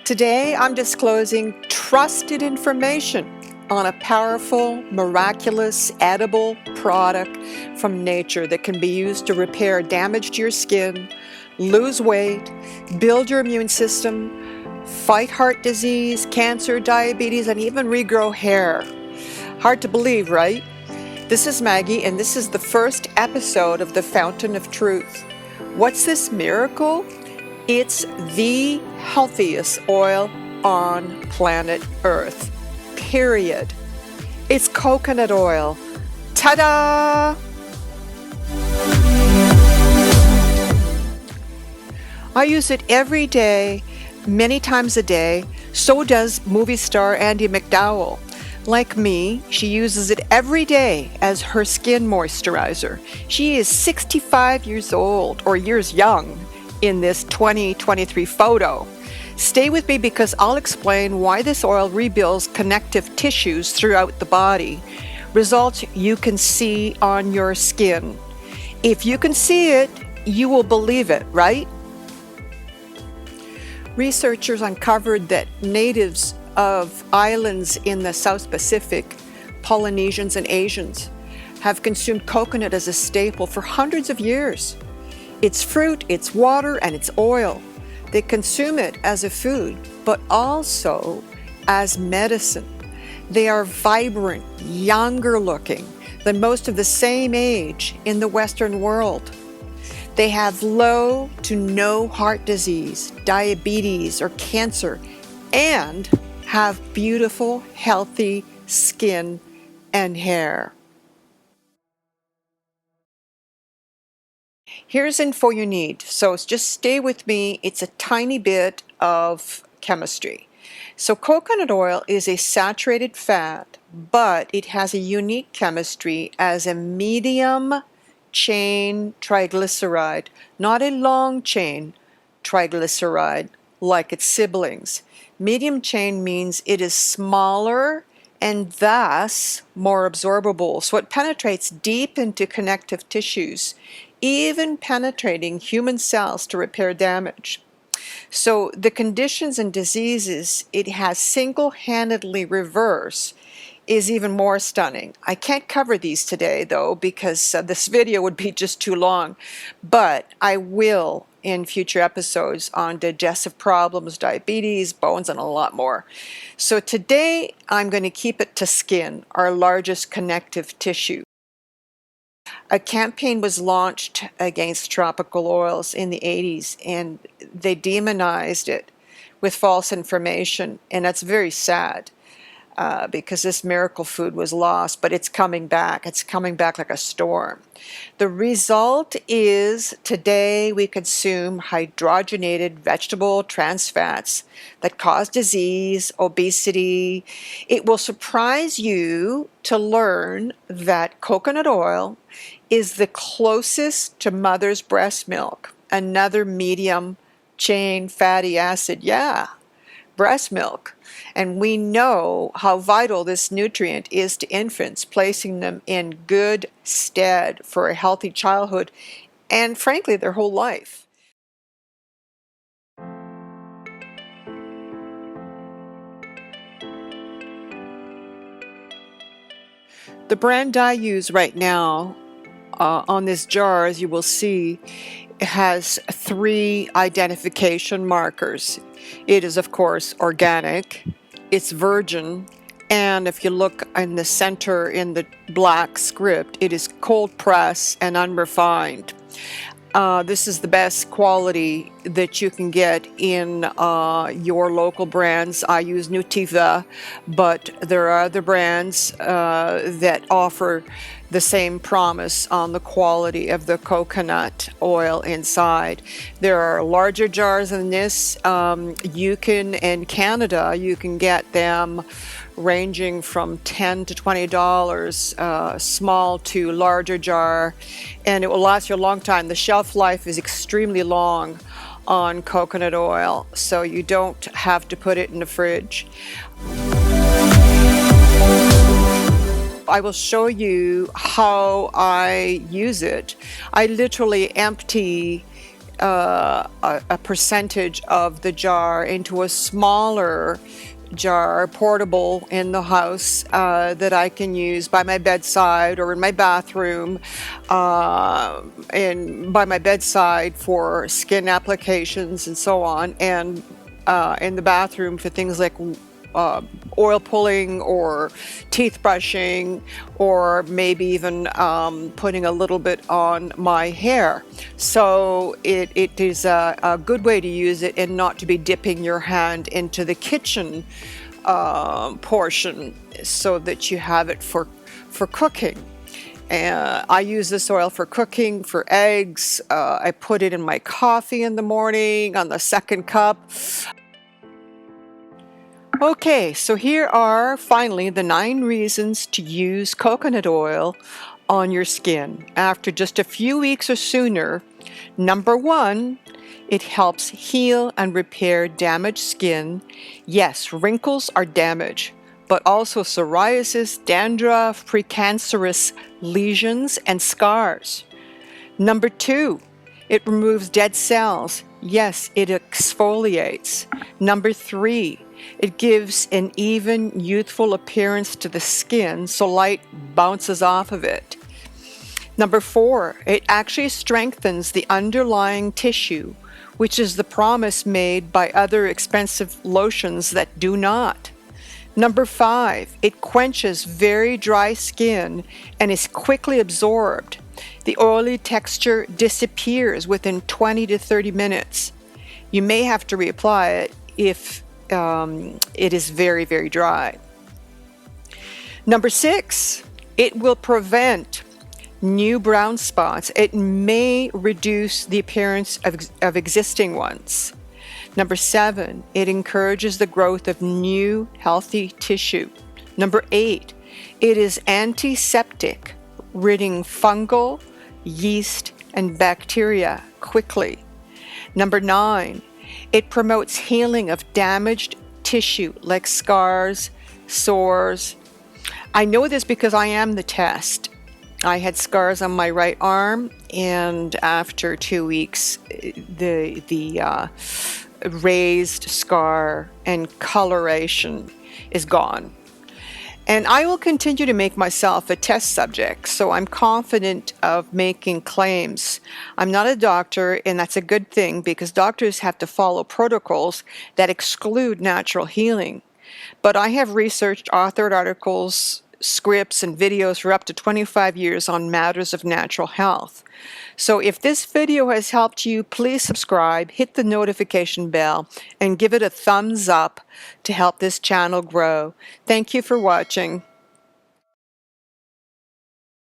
Today, I'm disclosing trusted information on a powerful, miraculous, edible product from nature that can be used to repair damage to your skin, lose weight, build your immune system, fight heart disease, cancer, diabetes, and even regrow hair. Hard to believe, right? This is Maggie, and this is the first episode of The Fountain of Truth. What's this miracle? It's the healthiest oil on planet Earth, period. It's coconut oil. Ta-da! I use it every day, many times a day. So does movie star Andie MacDowell. Like me, she uses it every day as her skin moisturizer. She is 65 years old, or years young, in this 2023 photo. Stay with me because I'll explain why this oil rebuilds connective tissues throughout the body. Results you can see on your skin. If you can see it, you will believe it, right? Researchers uncovered that natives of islands in the South Pacific, Polynesians and Asians, have consumed coconut as a staple for hundreds of years. It's fruit, it's water, and it's oil. They consume it as a food, but also as medicine. They are vibrant, younger looking than most of the same age in the Western world. They have low to no heart disease, diabetes, or cancer, and have beautiful, healthy skin and hair. Here's info you need, so just stay with me. It's a tiny bit of chemistry. So coconut oil is a saturated fat, but it has a unique chemistry as a medium chain triglyceride, not a long chain triglyceride like its siblings. Medium chain means it is smaller and thus more absorbable, so it penetrates deep into connective tissues, even penetrating human cells to repair damage. So the conditions and diseases it has single-handedly reversed is even more stunning. I can't cover these today though because this video would be just too long, but I will in future episodes on digestive problems, diabetes, bones, and a lot more. So today I'm going to keep it to skin, our largest connective tissue. A campaign was launched against tropical oils in the 80s, and they demonized it with false information, and that's very sad because this miracle food was lost, but it's coming back. It's coming back like a storm. The result is today we consume hydrogenated vegetable trans fats that cause disease, obesity. It will surprise you to learn that coconut oil is the closest to mother's breast milk, another medium chain fatty acid. Yeah, breast milk. And we know how vital this nutrient is to infants, placing them in good stead for a healthy childhood and, frankly, their whole life. The brand I use right now on this jar, as you will see, has 3 identification markers. It is, of course, organic, it's virgin, and if you look in the center in the black script, it is cold pressed and unrefined. This is the best quality that you can get in your local brands. I use Nutiva, but there are other brands that offer the same promise on the quality of the coconut oil inside. There are larger jars than this. You can, in Canada, you can get them ranging from $10 to $20, small to larger jar, and it will last you a long time. The shelf life is extremely long on coconut oil, so you don't have to put it in the fridge. I will show you how I use it. I literally empty a percentage of the jar into a smaller jar, portable in the house, that I can use by my bedside or in my bathroom, and by my bedside for skin applications and so on, and in the bathroom for things like oil pulling or teeth brushing, or maybe even putting a little bit on my hair. So it is a good way to use it, and not to be dipping your hand into the kitchen portion, so that you have it for cooking. And I use this oil for cooking, for eggs. I put it in my coffee in the morning on the second cup. Okay, so here are finally the 9 reasons to use coconut oil on your skin after just a few weeks or sooner. Number 1, it helps heal and repair damaged skin. Yes, wrinkles are damage, but also psoriasis, dandruff, precancerous lesions, and scars. Number 2, it removes dead cells. Yes, it exfoliates. Number 3, it gives an even, youthful appearance to the skin, so light bounces off of it. Number 4, it actually strengthens the underlying tissue, which is the promise made by other expensive lotions that do not. Number 5, it quenches very dry skin and is quickly absorbed. The oily texture disappears within 20 to 30 minutes. You may have to reapply it if it is very, very dry. Number 6, it will prevent new brown spots. It may reduce the appearance of existing ones. Number 7, it encourages the growth of new healthy tissue. Number 8, it is antiseptic, ridding fungal, yeast, and bacteria quickly. Number 9, it promotes healing of damaged tissue like scars, sores. I know this because I am the test. I had scars on my right arm, and after 2 weeks, the raised scar and coloration is gone. And I will continue to make myself a test subject, so I'm confident of making claims. I'm not a doctor, and that's a good thing, because doctors have to follow protocols that exclude natural healing. But I have researched, authored articles, scripts, and videos for up to 25 years on matters of natural health. So if this video has helped you, please subscribe, hit the notification bell, and give it a thumbs up to help this channel grow. Thank you for watching.